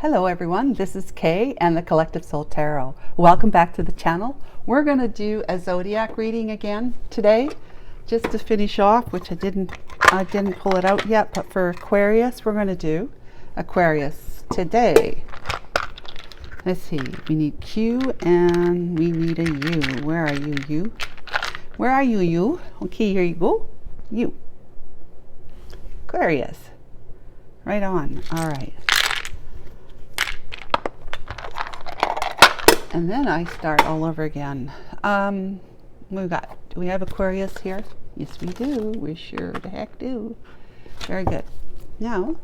Hello everyone, this is Kay and the Collective Soul Tarot. Welcome back to the channel. We're going to do a zodiac reading again today, just to finish off, which I didn't pull it out yet, but for Aquarius, we're going to do Aquarius today. Let's see, we need Q and we need a U. Where are you, U? Where are you, U? Okay, here you go. U. Aquarius. Right on. All right. And then I start all over again. Do we have Aquarius here? Yes, we do. We sure the heck do. Very good. Now,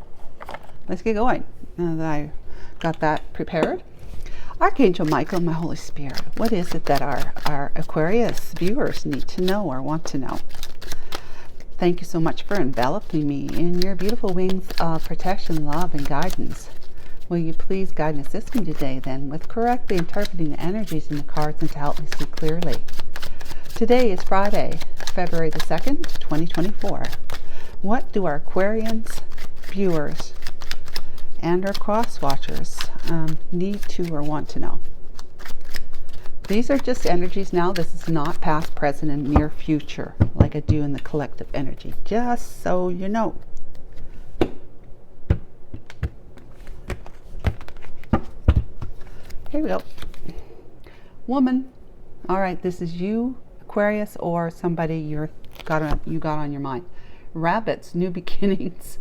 let's get going. Now that I got that prepared. Archangel Michael and my Holy Spirit, what is it that our Aquarius viewers need to know or want to know? Thank you so much for enveloping me in your beautiful wings of protection, love, and guidance. Will you please guide and assist me today then with correctly interpreting the energies in the cards and to help me see clearly. Today is Friday, February the 2nd, 2024. What do our Aquarians, viewers, and our cross watchers need to or want to know? These are just energies now. This is not past, present, and near future like I do in the collective energy, just so you know. Here we go. Woman. All right, this is you, Aquarius, or somebody you got on your mind. Rabbits, new beginnings.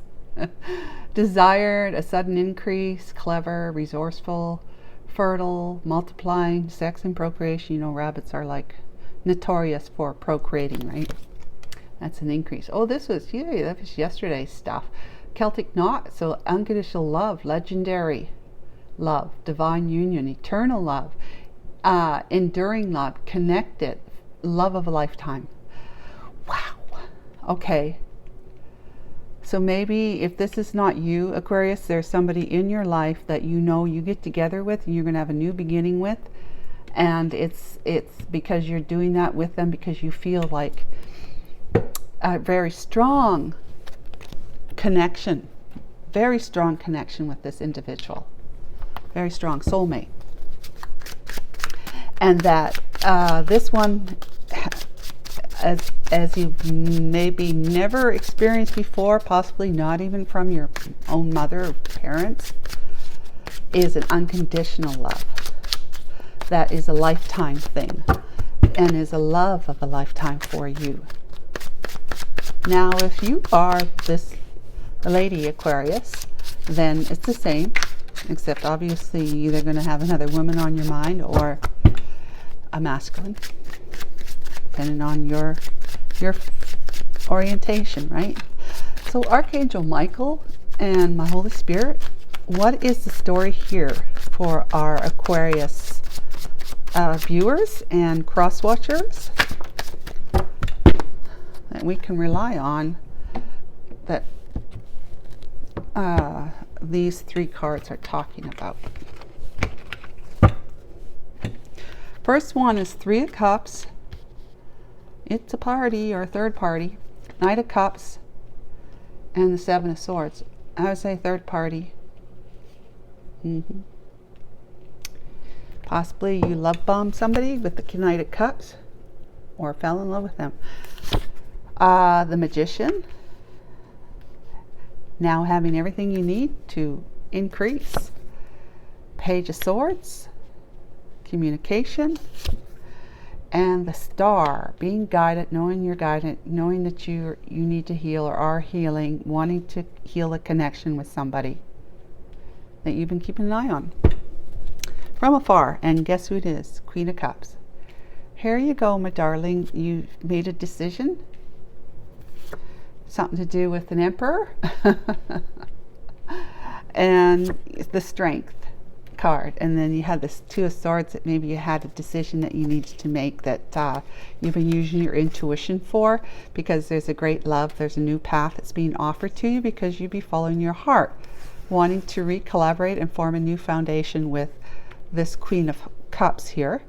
Desired, a sudden increase, clever, resourceful, fertile, multiplying, sex and procreation. You know, rabbits are like notorious for procreating, right? That's an increase. Oh, that was yesterday's stuff. Celtic knot, so unconditional love, legendary love, divine union, eternal love, enduring love, connected, love of a lifetime. Wow. Okay. So maybe if this is not you, Aquarius, there's somebody in your life that you know you get together with and you're going to have a new beginning with. And it's because you're doing that with them because you feel like a very strong connection with this individual. Very strong soulmate. And that this one, as you've maybe never experienced before, possibly not even from your own mother or parents, is an unconditional love. That is a lifetime thing and is a love of a lifetime for you. Now, if you are this lady Aquarius, then it's the same. Except obviously you're either going to have another woman on your mind or a masculine, depending on your orientation, right? So Archangel Michael and my Holy Spirit, what is the story here for our Aquarius viewers and cross watchers that we can rely on, that these three cards are talking about? First one is Three of Cups. It's a party or a third party. Knight of Cups and the Seven of Swords. I would say third party. Possibly you love bombed somebody with the Knight of Cups or fell in love with them. The Magician. Now having everything you need to increase. Page of Swords, communication, and the Star, being guided, knowing you're guided, knowing that you need to heal or are healing, wanting to heal a connection with somebody that you've been keeping an eye on from afar. And guess who it is? Queen of Cups. Here you go, my darling. You made a decision. Something to do with an Emperor. And the Strength card. And then you had this Two of Swords, that maybe you had a decision that you needed to make that you've been using your intuition for, because there's a great love, there's a new path that's being offered to you because you'd be following your heart, wanting to re-collaborate and form a new foundation with this Queen of Cups here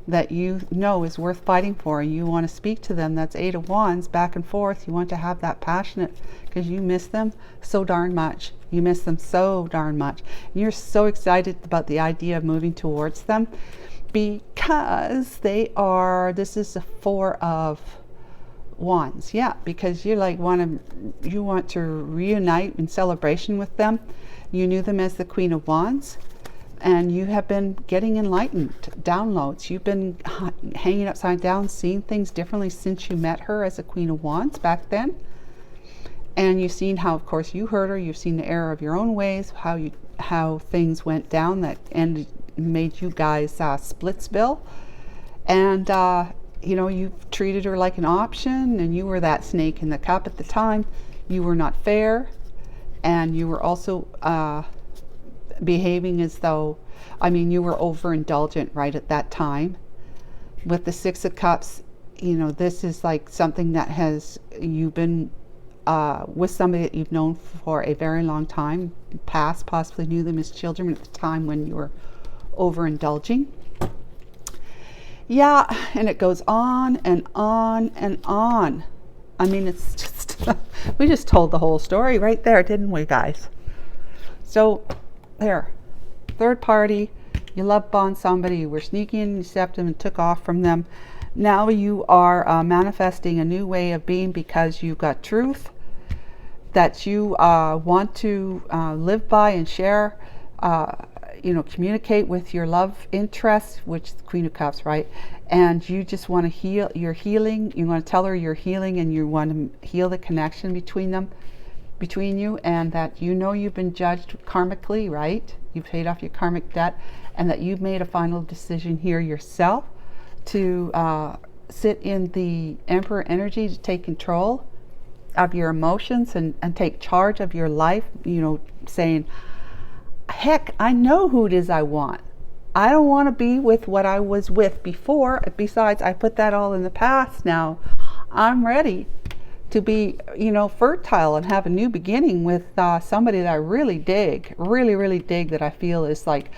that you know is worth fighting for. You want to speak to them. That's Eight of Wands, back and forth. You want to have that passionate, because you miss them so darn much. You miss them so darn much. You're so excited about the idea of moving towards them because this is a 4 of Wands. Yeah, because you want to reunite in celebration with them. You knew them as the Queen of Wands, and you have been getting enlightened, downloads. You've been hanging upside down, seeing things differently since you met her as a Queen of Wands back then. And you've seen how, of course, you hurt her. You've seen the error of your own ways, how things went down that made you guys split spill. And you've treated her like an option, and you were that snake in the cup at the time. You were not fair, and you were also behaving as though, you were overindulgent right at that time. With the 6 of Cups, this is like something that you've been with somebody that you've known for a very long time, past, possibly knew them as children at the time when you were overindulging. Yeah, and it goes on and on and on. It's just, we just told the whole story right there, didn't we, guys? So, there. Third party, you love bomb somebody, you were sneaky and deceptive and took off from them. Now you are manifesting a new way of being because you've got truth that you want to live by and share, communicate with your love interest, which is the Queen of Cups, right? And you just want to heal, you're healing, you want to tell her you're healing, and you want to heal the connection between you, and that you've been judged karmically, right? You've paid off your karmic debt, and that you've made a final decision here yourself to sit in the Emperor energy, to take control of your emotions and take charge of your life, saying, heck, I know who it is I want. I don't want to be with what I was with before. Besides, I put that all in the past now. I'm ready to be, fertile and have a new beginning with somebody that I really dig, really dig, that I feel is like,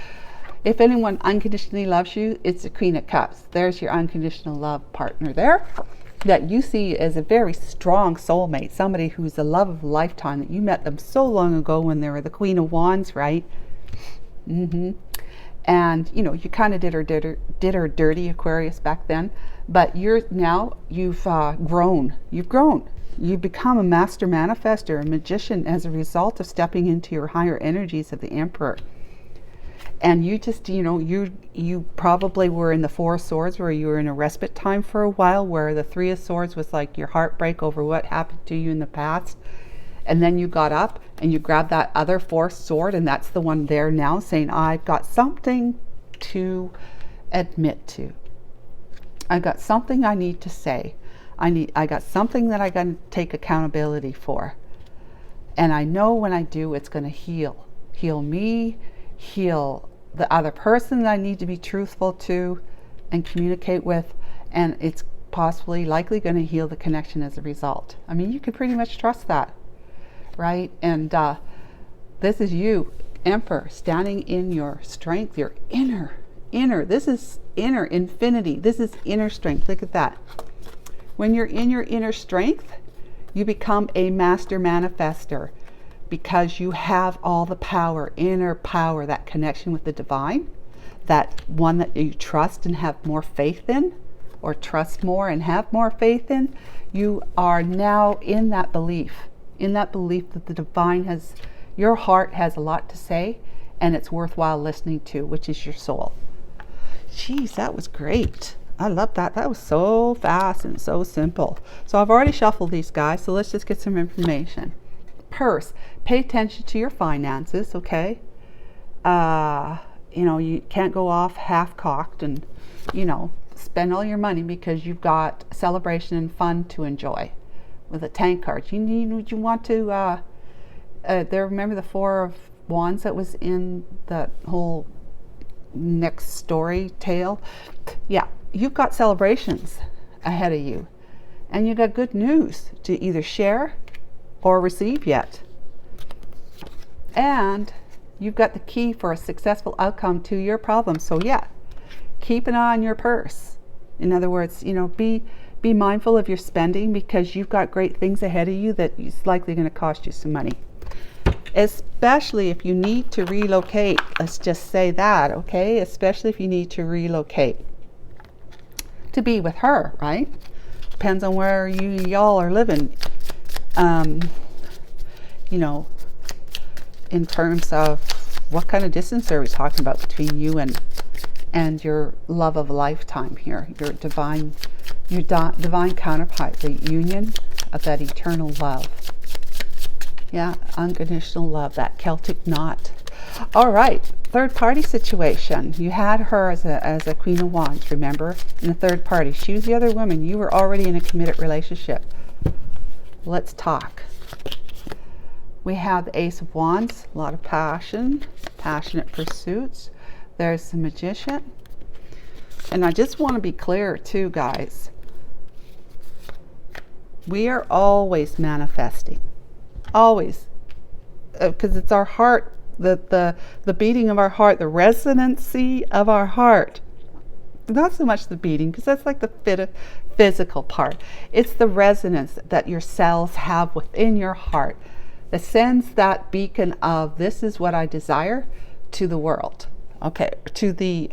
if anyone unconditionally loves you, it's the Queen of Cups. There's your unconditional love partner there that you see as a very strong soulmate, somebody who's the love of a lifetime, that you met them so long ago when they were the Queen of Wands, right? And you kind of did her dirty, Aquarius, back then, but you've grown. You've become a master manifester, a magician, as a result of stepping into your higher energies of the Emperor. And you just, you probably were in the 4 of Swords, where you were in a respite time for a while, where the 3 of Swords was like your heartbreak over what happened to you in the past. And then you got up and you grabbed that other 4th sword, and that's the one there now, saying, I've got something to admit to. I've got something I need to say. I got something that I got to take accountability for. And I know when I do, it's going to heal me, heal the other person that I need to be truthful to and communicate with, and it's likely going to heal the connection as a result. You can pretty much trust that, right? And this is you, Emperor, standing in your strength, your inner. This is inner infinity. This is inner strength. Look at that. When you're in your inner strength, you become a master manifester, because you have all the power, inner power, that connection with the divine, that one that you trust and have more faith in, or trust more and have more faith in. You are now in that belief that the divine your heart has a lot to say, and it's worthwhile listening to, which is your soul. Jeez, that was great. I love that. That was so fast and so simple. So I've already shuffled these guys, so let's just get some information. Purse, pay attention to your finances, okay? You can't go off half-cocked and, spend all your money, because you've got celebration and fun to enjoy with a tank card. You want to, remember the 4 of Wands that was in the whole next story tale? Yeah, you've got celebrations ahead of you, and you've got good news to either share or receive yet. And you've got the key for a successful outcome to your problem. So yeah, keep an eye on your purse. In other words, be mindful of your spending, because you've got great things ahead of you that is likely going to cost you some money. especially if you need to relocate. Let's just say that, okay? Especially if you need to relocate to be with her, right? Depends on where y'all are living. You know, in terms of what kind of distance are we talking about between you and your love of a lifetime here, your divine counterpart, the union of that eternal love. Yeah, unconditional love, that Celtic knot. All right, third party situation. You had her as a Queen of Wands, remember? In a third party. She was the other woman. You were already in a committed relationship. Let's talk. We have the Ace of Wands, a lot of passion, passionate pursuits. There's the Magician. And I just want to be clear too, guys. We are always manifesting. Always. Because it's our heart, the beating of our heart, the resonancy of our heart. Not so much the beating, because that's like the physical part. It's the resonance that your cells have within your heart that sends that beacon of this is what I desire to the world, okay, to the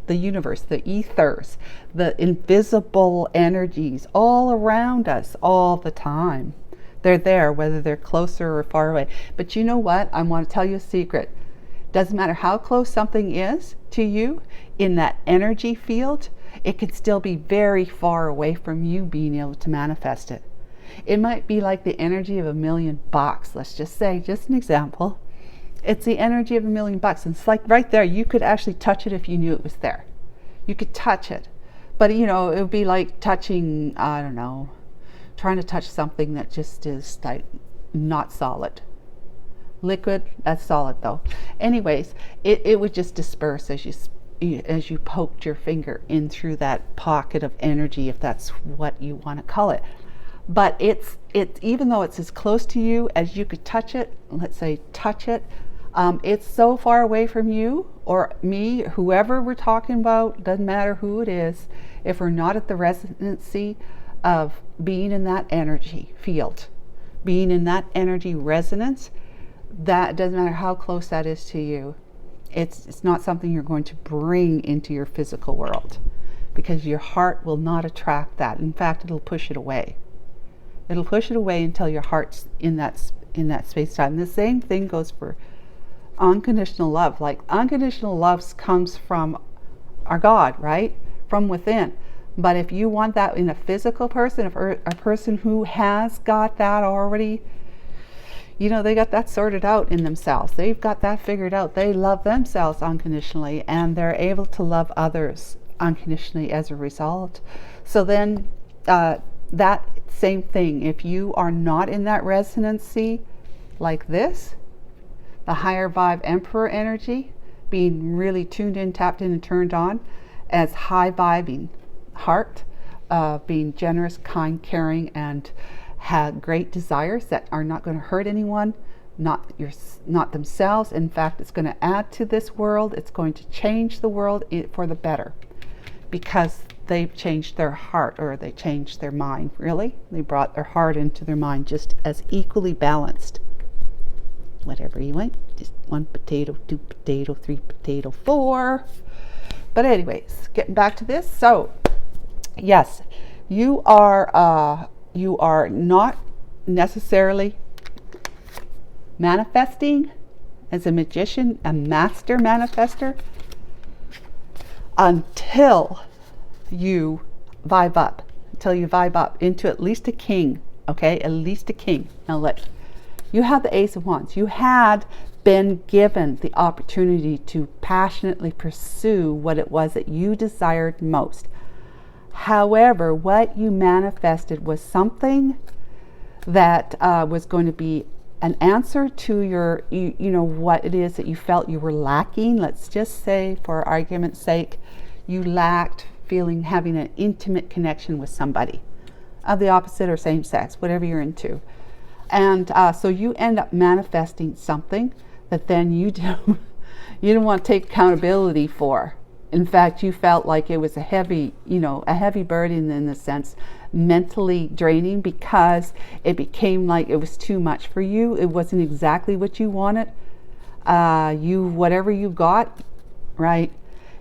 universe, the ethers, the invisible energies all around us all the time. They're there, whether they're closer or far away. But you know what? I want to tell you a secret. Doesn't matter how close something is to you in that energy field, it can still be very far away from you being able to manifest it. It might be like the energy of $1,000,000. Let's just say, just an example. It's the energy of $1,000,000. And it's like right there, you could actually touch it if you knew it was there. You could touch it. But you know, it would be like touching, I don't know, trying to touch something that just is like not solid. Liquid, that's solid though. Anyways, it would just disperse as you poked your finger in through that pocket of energy, if that's what you want to call it. But it's even though it's as close to you as you could touch it, let's say touch it, it's so far away from you or me, whoever we're talking about, doesn't matter who it is, if we're not at the resonancy of being in that energy field, being in that energy resonance, that doesn't matter how close that is to you. It's not something you're going to bring into your physical world, because your heart will not attract that. In fact, it'll push it away. It'll push it away until your heart's in that space-time. The same thing goes for unconditional love. Like unconditional love comes from our God, right? From within. But if you want that in a physical person, if a person who has got that already, you know, they got that sorted out in themselves. They've got that figured out. They love themselves unconditionally, and they're able to love others unconditionally as a result. So then that same thing, if you are not in that resonancy like this, the higher vibe emperor energy, being really tuned in, tapped in, and turned on as high vibing heart, being generous, kind, caring, and have great desires that are not going to hurt anyone, not themselves. In fact, it's going to add to this world. It's going to change the world for the better, because they've changed their heart, or they changed their mind. Really, they brought their heart into their mind just as equally balanced. Whatever you want, just 1 potato, 2 potato, 3 potato, 4. But anyways, getting back to this. So yes, you are not necessarily manifesting as a magician, a master manifester, until you vibe up into at least a king. Okay, at least a king. Now you have the Ace of Wands. You had been given the opportunity to passionately pursue what it was that you desired most. However, what you manifested was something that was going to be an answer to your, you know, what it is that you felt you were lacking. Let's just say, for argument's sake, you lacked having an intimate connection with somebody of the opposite or same sex, whatever you're into. And so you end up manifesting something that then you didn't want to take accountability for. In fact, you felt like it was a heavy, a heavy burden in the sense, mentally draining, because it became like it was too much for you. It wasn't exactly what you wanted. Whatever you got, right?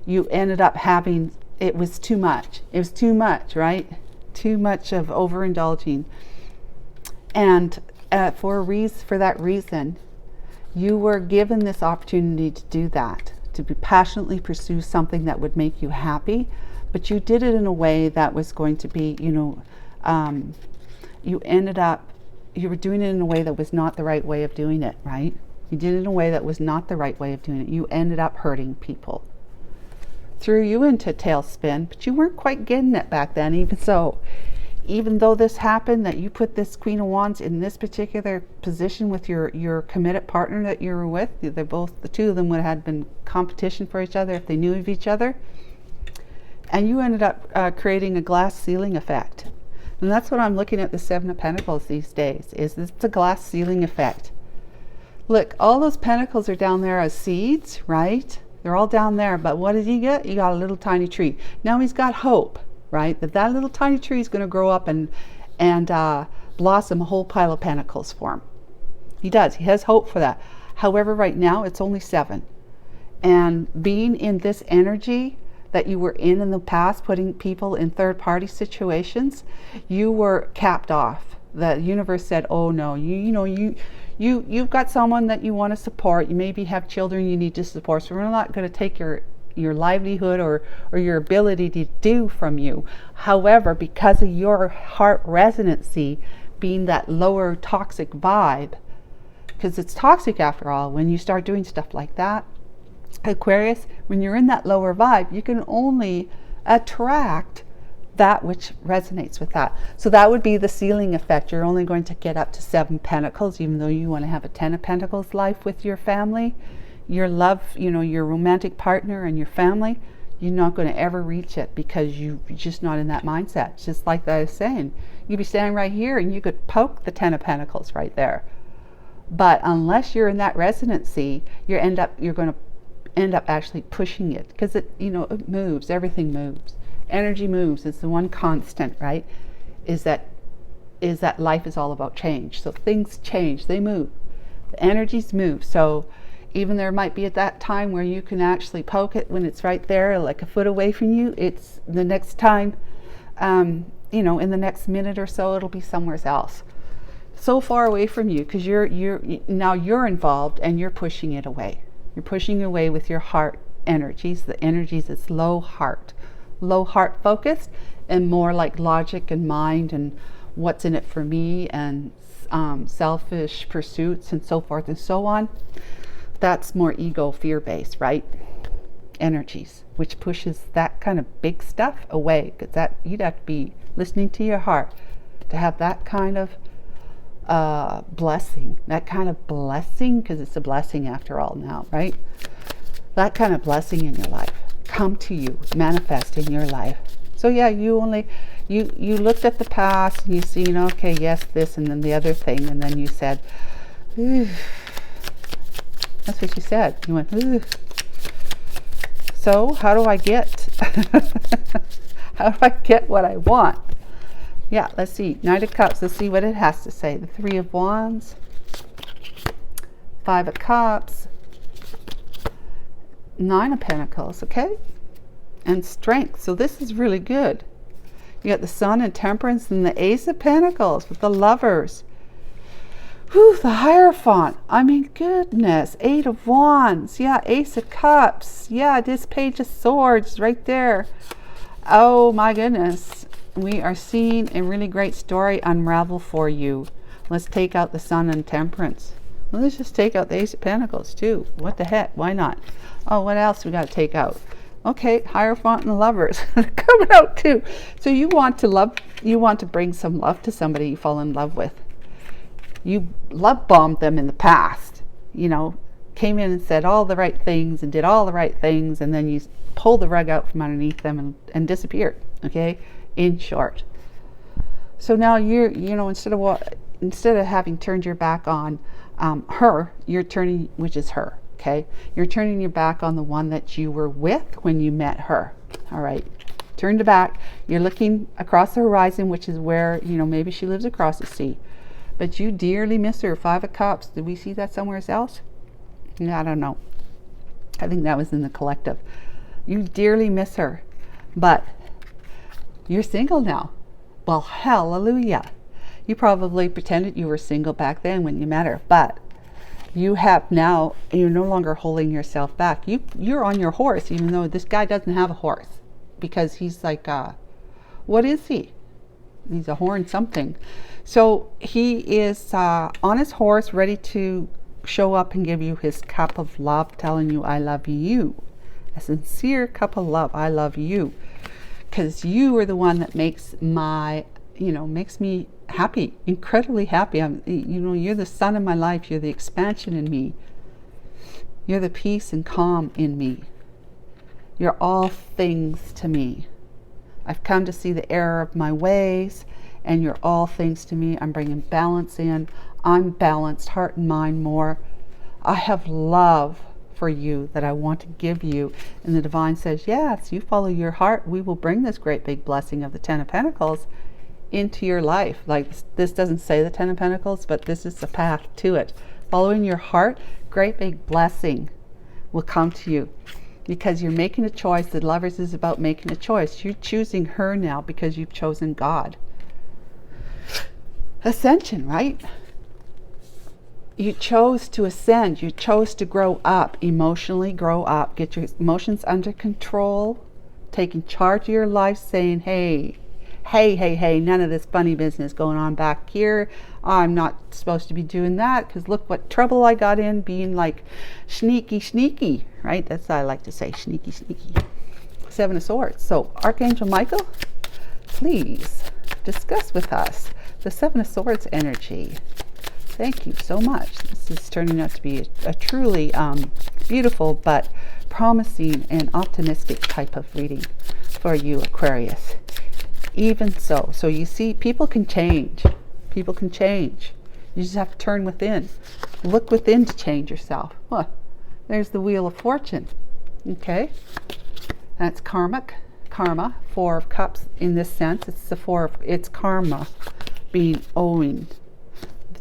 You ended up having, it was too much. It was too much, right? Too much of overindulging. And for that reason, you were given this opportunity to do that, to passionately pursue something that would make you happy, but you did it in a way that was going to be, you were doing it in a way that was not the right way of doing it, right? You did it in a way that was not the right way of doing it. You ended up hurting people. Threw you into a tailspin, but you weren't quite getting it back then. Even though this happened, that you put this Queen of Wands in this particular position with your committed partner that you were with, the two of them would have been competition for each other if they knew of each other, and you ended up creating a glass ceiling effect. And that's what I'm looking at the Seven of Pentacles these days, is it's a glass ceiling effect. Look, all those pentacles are down there as seeds, right? They're all down there, but what did he get? He got a little tiny tree. Now he's got hope, right? That little tiny tree is going to grow up and blossom a whole pile of pentacles for him. He does. He has hope for that. However, right now it's only 7. And being in this energy that you were in the past, putting people in third-party situations, you were capped off. The universe said, "Oh no, you've got someone that you want to support. You maybe have children you need to support. So we're not going to take your livelihood or your ability to do from you. However, because of your heart resonancy being that lower toxic vibe, because it's toxic after all when you start doing stuff like that, Aquarius, when you're in that lower vibe, you can only attract that which resonates with that. So that would be the ceiling effect. You're only going to get up to 7 pentacles, even though you want to have a 10 of pentacles life with your family, your love, your romantic partner and your family. You're not going to ever reach it because you're just not in that mindset. It's just like I was saying, you'd be standing right here and you could poke the 10 of pentacles right there. But unless you're in that resonancy, you're going to end up actually pushing it, because it moves. Everything moves. Energy moves. It's the one constant, right? Is that life is all about change. So things change. They move. The energies move. So even there might be at that time where you can actually poke it when it's right there, like a foot away from you. It's the next time, in the next minute or so, it'll be somewhere else, so far away from you, because you're involved and you're pushing it away. You're pushing it away with your heart energies. The energies is low heart focused, and more like logic and mind and what's in it for me and selfish pursuits and so forth and so on. That's more ego, fear-based, right? Energies, which pushes that kind of big stuff away, because that you'd have to be listening to your heart to have that kind of blessing, because it's a blessing after all now, right? That kind of blessing in your life come to you, manifest in your life. So yeah, you looked at the past and you seen, okay, yes, this and then the other thing, and then you said, "Ooh." That's what you said. You went, "Ooh." So how do I get what I want? Yeah, let's see. Knight of Cups. Let's see what it has to say. The 3 of Wands, 5 of Cups, 9 of Pentacles, okay? And Strength. So this is really good. You got the Sun and Temperance and the Ace of Pentacles with the Lovers. Whew, the Hierophant. I mean, goodness. 8 of Wands. Yeah, Ace of Cups. Yeah, this Page of Swords right there. Oh my goodness. We are seeing a really great story unravel for you. Let's take out the Sun and Temperance. Well, let's just take out the Ace of Pentacles too. What the heck? Why not? Oh, what else we got to take out? Okay, Hierophant and Lovers coming out too. So you want to bring some love to somebody you fall in love with. You love bombed them in the past, came in and said all the right things and did all the right things, and then you pulled the rug out from underneath them and disappeared. Okay, in short. So now you're instead of having turned your back on her, you're turning, which is her. Okay, you're turning your back on the one that you were with when you met her. All right, turn your back. You're looking across the horizon, which is where, you know, maybe she lives across the sea, but you dearly miss her. 5 of Cups. Did we see that somewhere else? I don't know. I think that was in the collective. You dearly miss her, but you're single now. Well, hallelujah. You probably pretended you were single back then when you met her, but you have now, you're no longer holding yourself back. You're on your horse, even though this guy doesn't have a horse, because he's like, what is he? He's a horn something. So he is on his horse, ready to show up and give you his cup of love, telling you, I love you. A sincere cup of love. I love you. Because you are the one that makes makes me happy, incredibly happy. You're the sun in my life. You're the expansion in me. You're the peace and calm in me. You're all things to me. I've come to see the error of my ways, and you're all things to me. I'm bringing balance in. I'm balanced, heart and mind more. I have love for you that I want to give you. And the divine says, yes, you follow your heart. We will bring this great big blessing of the 10 of Pentacles into your life. Like, this doesn't say the 10 of Pentacles, but this is the path to it. Following your heart, great big blessing will come to you, because you're making a choice. The Lovers is about making a choice. You're choosing her now because you've chosen God. Ascension, right? You chose to ascend. You chose to grow up, emotionally grow up, get your emotions under control, taking charge of your life, saying, hey, none of this funny business going on back here. I'm not supposed to be doing that, because look what trouble I got in being like sneaky, right? That's what I like to say, sneaky. 7 of Swords. So Archangel Michael, please discuss with us the 7 of Swords energy. Thank you so much. This is turning out to be a truly beautiful but promising and optimistic type of reading for you, Aquarius. Even so you see, people can change. People can change. You just have to turn within. Look within to change yourself. There's the Wheel of Fortune. Okay, that's karma. 4 of Cups in this sense. It's karma being owing.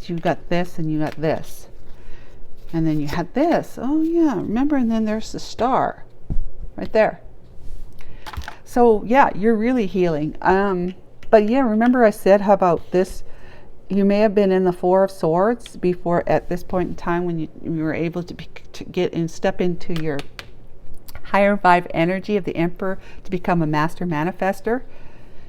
You got this and you got this, and then you had this. Oh yeah, remember? And then there's the star right there. So yeah, you're really healing. But yeah, remember I said, how about this? You may have been in the 4 of Swords before, at this point in time, when you were able to get and step into your higher vibe energy of the Emperor to become a master manifester.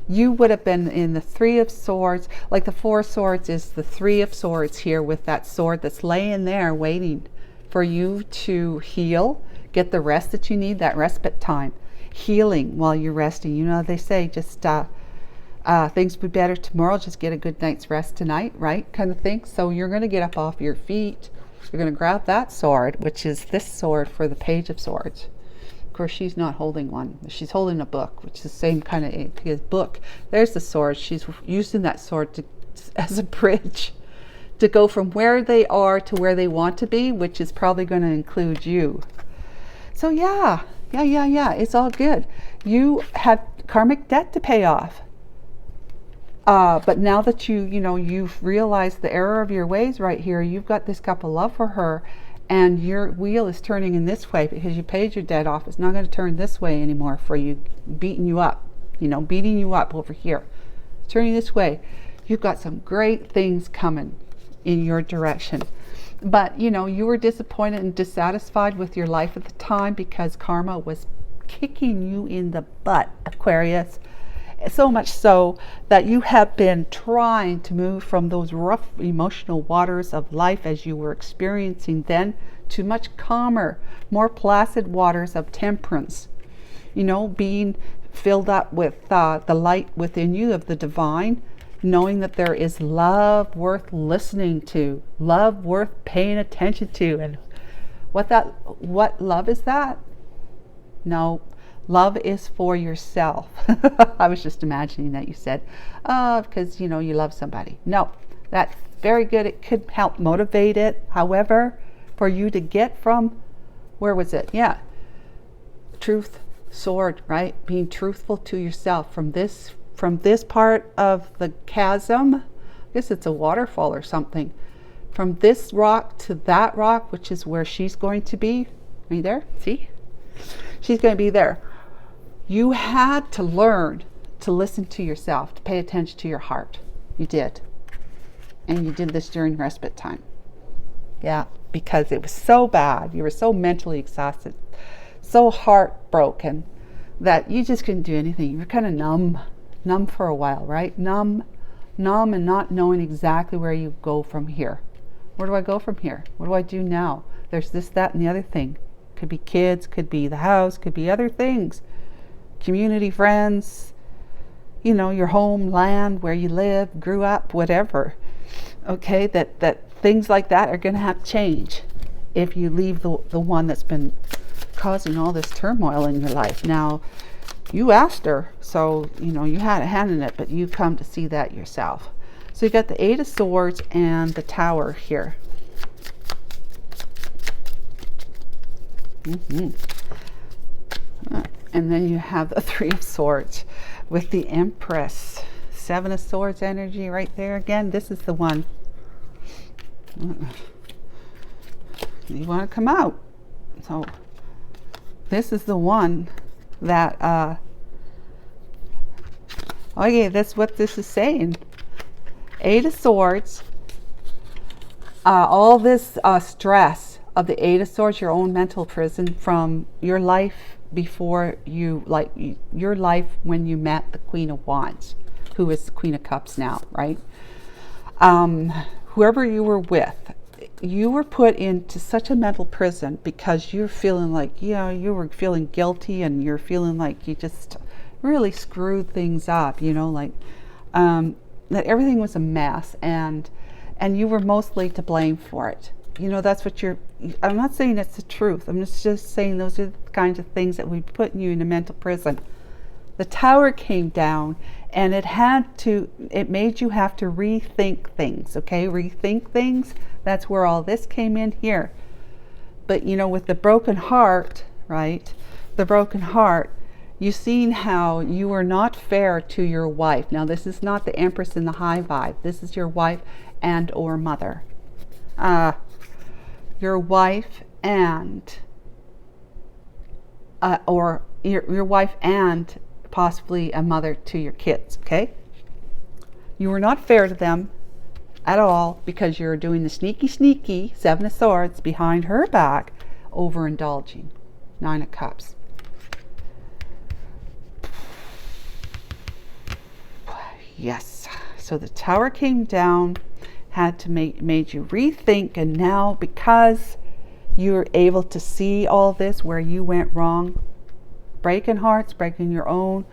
You would have been in the 3 of Swords. Like the 4 of Swords is the 3 of Swords here, with that sword that's laying there waiting for you to heal, get the rest that you need, that respite time, healing while you're resting. You know, they say just things will be better tomorrow, just get a good night's rest tonight, right? Kind of thing. So you're going to get up off your feet. You're going to grab that sword, which is this sword for the Page of Swords. Of course, she's not holding one. She's holding a book, which is the same kind of book. There's the sword. She's using that sword as a bridge to go from where they are to where they want to be, which is probably going to include you. So yeah. It's all good. You had karmic debt to pay off. But now that you've realized the error of your ways right here, you've got this cup of love for her. And your wheel is turning in this way because you paid your debt off. It's not going to turn this way anymore for you, beating you up over here. Turning this way. You've got some great things coming in your direction. But, you were disappointed and dissatisfied with your life at the time because karma was kicking you in the butt, Aquarius. So much so that you have been trying to move from those rough emotional waters of life as you were experiencing then to much calmer, more placid waters of temperance. Being filled up with the light within you of the divine, knowing that there is love worth listening to, love worth paying attention to. And what love is that? No. Love is for yourself. I was just imagining that you said, because, you love somebody. No, that's very good. It could help motivate it. However, for you to get from Where was it? Yeah. Truth, sword, right? Being truthful to yourself from this part of the chasm. I guess it's a waterfall or something. From this rock to that rock, which is where she's going to be. Are you there? See? She's going to be there. You had to learn to listen to yourself, to pay attention to your heart. You did. And you did this during respite time. Yeah, because it was so bad. You were so mentally exhausted, so heartbroken that you just couldn't do anything. You were kind of numb for a while, right? Numb and not knowing exactly where you go from here. Where do I go from here? What do I do now? There's this, that, and the other thing. Could be kids, could be the house, could be other things. Community, friends, you know, your home, land, where you live, grew up, whatever. Okay, that things like that are going to have to change if you leave the one that's been causing all this turmoil in your life. Now, you asked her, so, you know, you had a hand in it, but you come to see that yourself. So you got the Eight of Swords and the Tower here. And then you have the Three of Swords with the Empress. Seven of Swords energy right there. Again, this is the one. You want to come out. So this is the one that, okay, that's what this is saying. Eight of Swords. All this stress of the Eight of Swords, your own mental prison from your life before you, like your life when you met the Queen of Wands, who is the Queen of Cups now, right? Whoever you were with, you were put into such a mental prison because you're feeling like, you know, you were feeling guilty and you're feeling like you just really screwed things up, you know, like that everything was a mess and you were mostly to blame for it. You know, that's what I'm not saying it's the truth. I'm just saying those are the kinds of things that would put you in a mental prison. The Tower came down and it made you have to rethink things, okay? Rethink things. That's where all this came in here. But, you know, with the broken heart, right? The broken heart, you've seen how you were not fair to your wife. Now, this is not the Empress in the high vibe. This is your wife and or mother. Your wife and or your wife and possibly a mother to your kids, okay? You were not fair to them at all because you're doing the sneaky Seven of Swords behind her back, overindulging. Nine of Cups. Yes, so the Tower came down, had to made you rethink, and now because you're able to see all this where you went wrong, breaking hearts, breaking your own,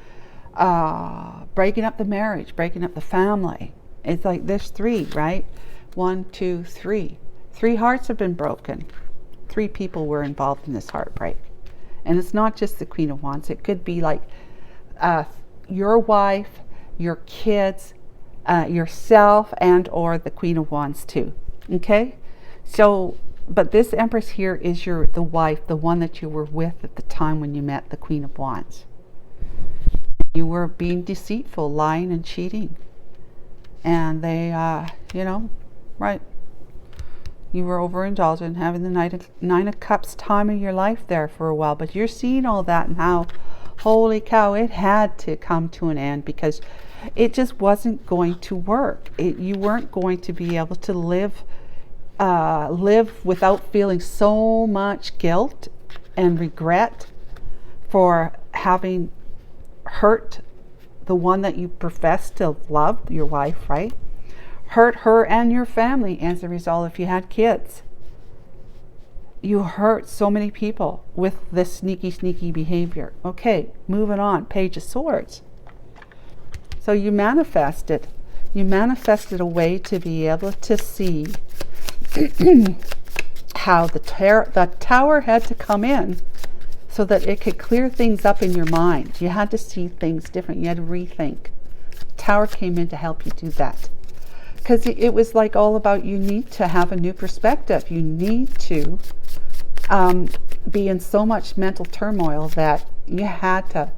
breaking up the marriage, breaking up the family. It's like there's three, right? 1, 2, 3. 3 hearts have been broken. 3 people were involved in this heartbreak. And it's not just the Queen of Wands. It could be like your wife, your kids, yourself, and or the Queen of Wands too. Okay? So, but this Empress here is the wife, the one that you were with at the time when you met the Queen of Wands. You were being deceitful, lying and cheating. And they, you know, right. You were overindulgent, having the Nine of Cups time of your life there for a while. But you're seeing all that and how, holy cow, it had to come to an end because it just wasn't going to work. You weren't going to be able to live without feeling so much guilt and regret for having hurt the one that you profess to love, your wife, right? Hurt her and your family as a result if you had kids. You hurt so many people with this sneaky behavior. Okay, moving on. Page of Swords. So you manifested a way to be able to see how the Tower had to come in so that it could clear things up in your mind. You had to see things different. You had to rethink. Tower came in to help you do that. Because it was like all about, you need to have a new perspective. You need to be in so much mental turmoil that you had to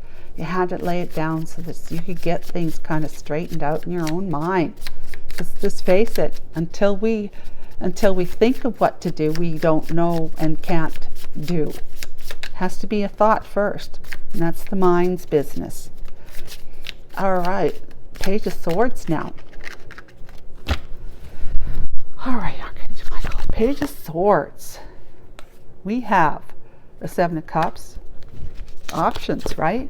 lay it down so that you could get things kind of straightened out in your own mind. Just face it, until we think of what to do, we don't know and can't do. Has to be a thought first, and that's the mind's business. All right, Page of Swords now. All right, Archangel Michael, Page of Swords. We have the Seven of Cups. Options, right?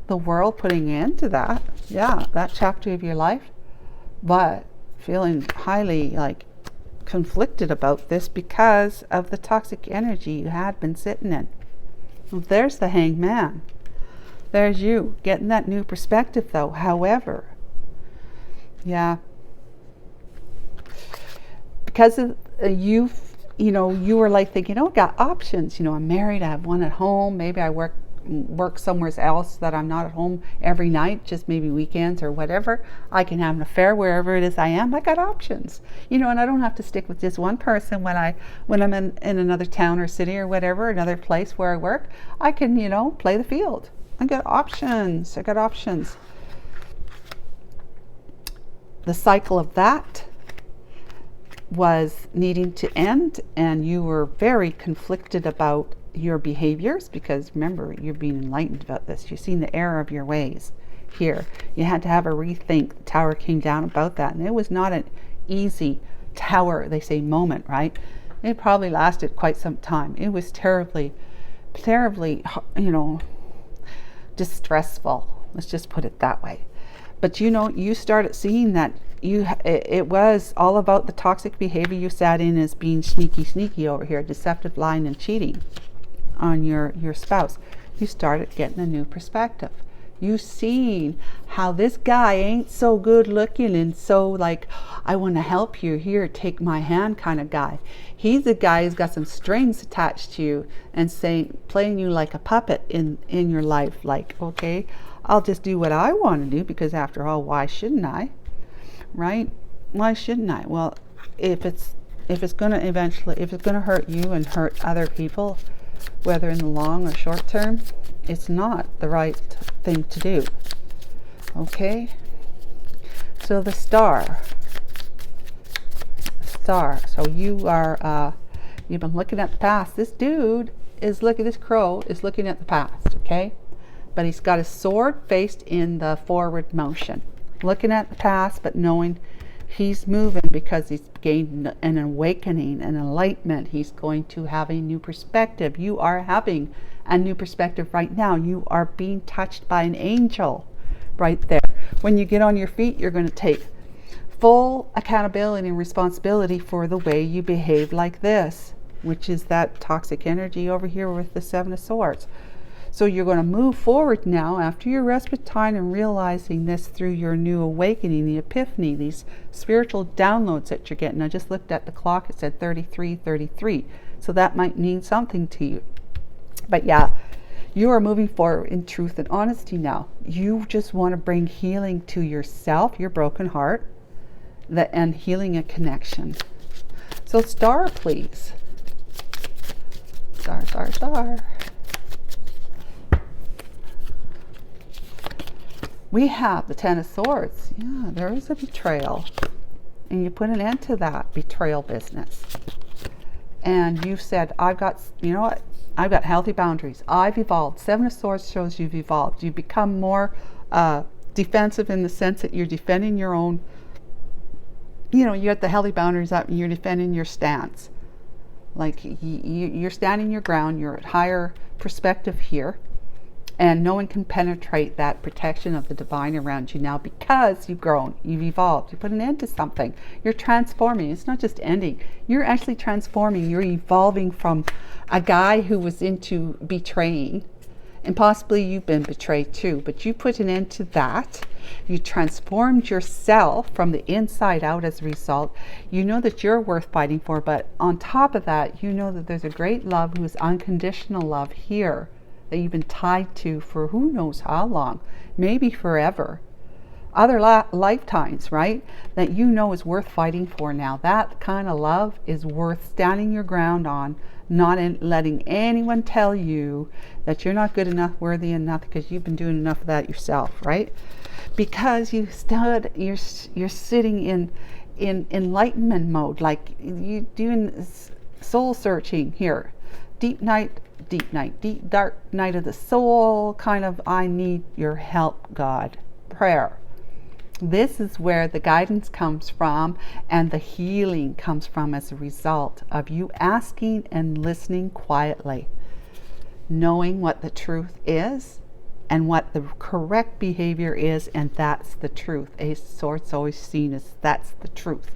The world putting an end to that. Yeah, that chapter of your life. But feeling highly like conflicted about this because of the toxic energy you had been sitting in. Well, there's the Hanged Man. There's you getting that new perspective though. However, yeah, because of you were like thinking, oh, I got options. I'm married, I have one at home, maybe I work somewhere else that I'm not at home every night, just maybe weekends or whatever. I can have an affair wherever it is I am. I got options, and I don't have to stick with just one person when I'm in another town or city or whatever, another place where I work. I can, play the field. I got options. The cycle of that was needing to end, and you were very conflicted about your behaviors, because remember, you're being enlightened about this. You've seen the error of your ways here. You had to have a rethink. The Tower came down about that, and it was not an easy Tower, they say, moment, right? It probably lasted quite some time. It was terribly, distressful. Let's just put it that way. But you started seeing that it was all about the toxic behavior you sat in as being sneaky over here, deceptive, lying, and cheating on your spouse. You started getting a new perspective. You seen how this guy ain't so good looking and so like, I want to help you, here, take my hand kind of guy. He's a guy who's got some strings attached to you and playing you like a puppet in your life. Like, okay, I'll just do what I want to do, because after all, why shouldn't I? Right? Why shouldn't I? Well, if it's going to hurt you and hurt other people, whether in the long or short term, it's not the right thing to do. Okay? So the Star. So you are, you've been looking at the past. This crow is looking at the past, okay? But he's got his sword faced in the forward motion. Looking at the past, but knowing he's moving because he's gained an awakening, an enlightenment. He's going to have a new perspective. You are having a new perspective right now. You are being touched by an angel right there. When you get on your feet, you're going to take full accountability and responsibility for the way you behave like this, which is that toxic energy over here with the Seven of Swords. So you're going to move forward now after your respite time and realizing this through your new awakening, the epiphany, these spiritual downloads that you're getting. I just looked at the clock. It said 3333. So that might mean something to you. But yeah, you are moving forward in truth and honesty now. You just want to bring healing to yourself, your broken heart, and healing a connection. So Star, please. Star. We have the Ten of Swords. Yeah, there is a betrayal. And you put an end to that betrayal business. And you said, I've got healthy boundaries. I've evolved. Seven of Swords shows you've evolved. You've become more defensive in the sense that you're defending your own, you got the healthy boundaries up and you're defending your stance. Like you're standing your ground. You're at higher perspective here. And no one can penetrate that protection of the divine around you now, because you've grown, you've evolved, you put an end to something. You're transforming. It's not just ending. You're actually transforming. You're evolving from a guy who was into betraying, and possibly you've been betrayed too, but you put an end to that. You transformed yourself from the inside out as a result. You know that you're worth fighting for, but on top of that, you know that there's a great love who is unconditional love here, that you've been tied to for who knows how long, maybe forever. other lifetimes, right? That you know is worth fighting for now. That kind of love is worth standing your ground on, not letting anyone tell you that you're not good enough, worthy enough, because you've been doing enough of that yourself, right? Because you're sitting in enlightenment mode, like you doing soul searching here, deep dark night of the soul, kind of, I need your help, God, prayer. This is where the guidance comes from and the healing comes from as a result of you asking and listening quietly, knowing what the truth is and what the correct behavior is, and that's the truth. Ace of Swords always seen as that's the truth,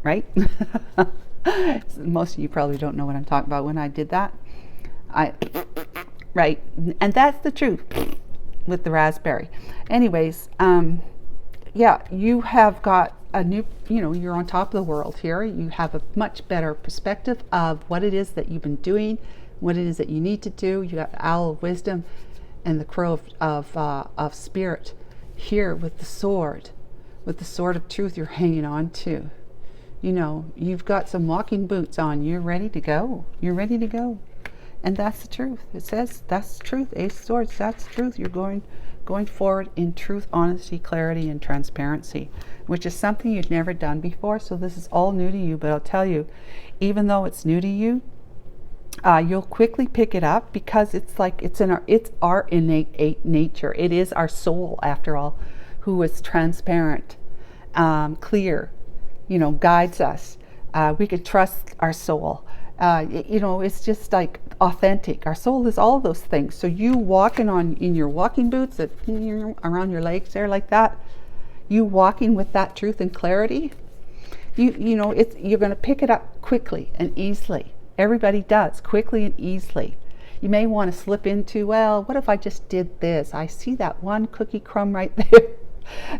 right? Most of you probably don't know what I'm talking about when I did that. Right, and that's the truth with the raspberry. Anyways, yeah, you have got a new, you're on top of the world here. You have a much better perspective of what it is that you've been doing, what it is that you need to do. You got the Owl of Wisdom and the Crow of Spirit here with the sword of truth you're hanging on to. You've got some walking boots on. You're ready to go. And that's the truth. It says that's the truth. Ace of Swords, that's the truth. You're going forward in truth, honesty, clarity, and transparency, which is something you've never done before. So this is all new to you. But I'll tell you, even though it's new to you, you'll quickly pick it up, because it's our innate nature. It is our soul, after all, who is transparent, clear, guides us. We could trust our soul. It's just like authentic. Our soul is all those things. So you walking in your walking boots that around your legs there like that, you walking with that truth and clarity, you're going to pick it up quickly and easily. Everybody does, quickly and easily. You may want to slip into, well, what if I just did this? I see that one cookie crumb right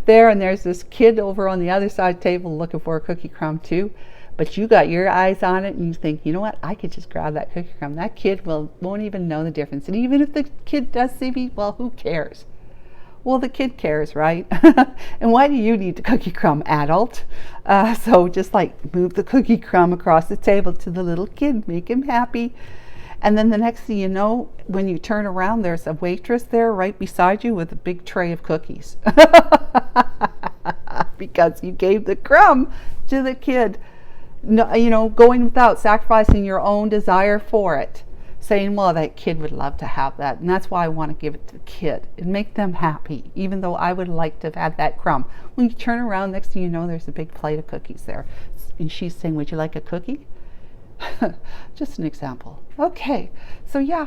there, and there's this kid over on the other side of the table looking for a cookie crumb too. But you got your eyes on it, and you think, you know what? I could just grab that cookie crumb. That kid won't even know the difference. And even if the kid does see me, well, who cares? Well, the kid cares, right? And why do you need the cookie crumb, adult? So just like move the cookie crumb across the table to the little kid, make him happy. And then the next thing you know, when you turn around, there's a waitress there right beside you with a big tray of cookies. Because you gave the crumb to the kid. No, going without, sacrificing your own desire for it, saying, well, that kid would love to have that, and that's why I want to give it to the kid and make them happy, even though I would like to have had that crumb. When you turn around, next thing you know, there's a big plate of cookies there, and she's saying, would you like a cookie? Just an example. Okay, so yeah,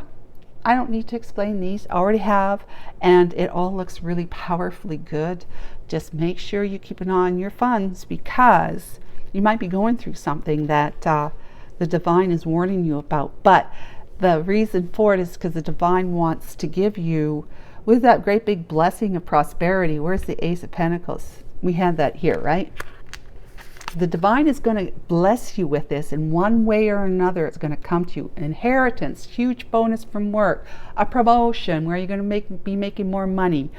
I don't need to explain these. I already have, and it all looks really powerfully good. Just make sure you keep an eye on your funds, because you might be going through something that the divine is warning you about. But the reason for it is because the divine wants to give you, with that great big blessing of prosperity. Where's the Ace of Pentacles? We had that here, right? The divine is going to bless you with this in one way or another. It's going to come to you. An inheritance, huge bonus from work, a promotion where you're going to be making more money.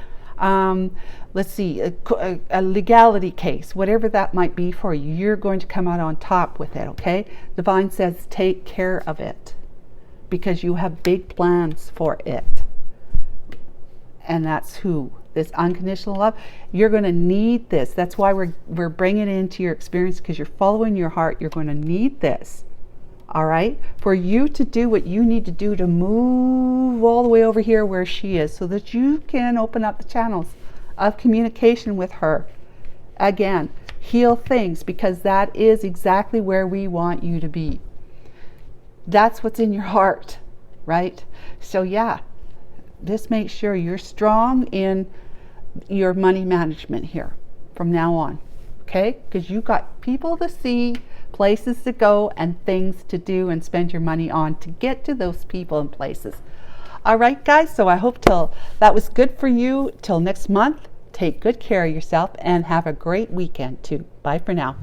Let's see, a legality case, whatever that might be for you, you're going to come out on top with it, okay? Divine says take care of it, because you have big plans for it. And that's who? This unconditional love. You're going to need this. That's why we're bringing it into your experience, because you're following your heart. You're going to need this. All right, for you to do what you need to do to move all the way over here where she is, so that you can open up the channels of communication with her. Again, heal things, because that is exactly where we want you to be. That's what's in your heart, right? So yeah, just make sure you're strong in your money management here from now on, okay? Because you've got people to see, places to go, and things to do and spend your money on to get to those people and places. All right, guys, so I hope that was good for you. Till next month, take good care of yourself and have a great weekend too. Bye for now.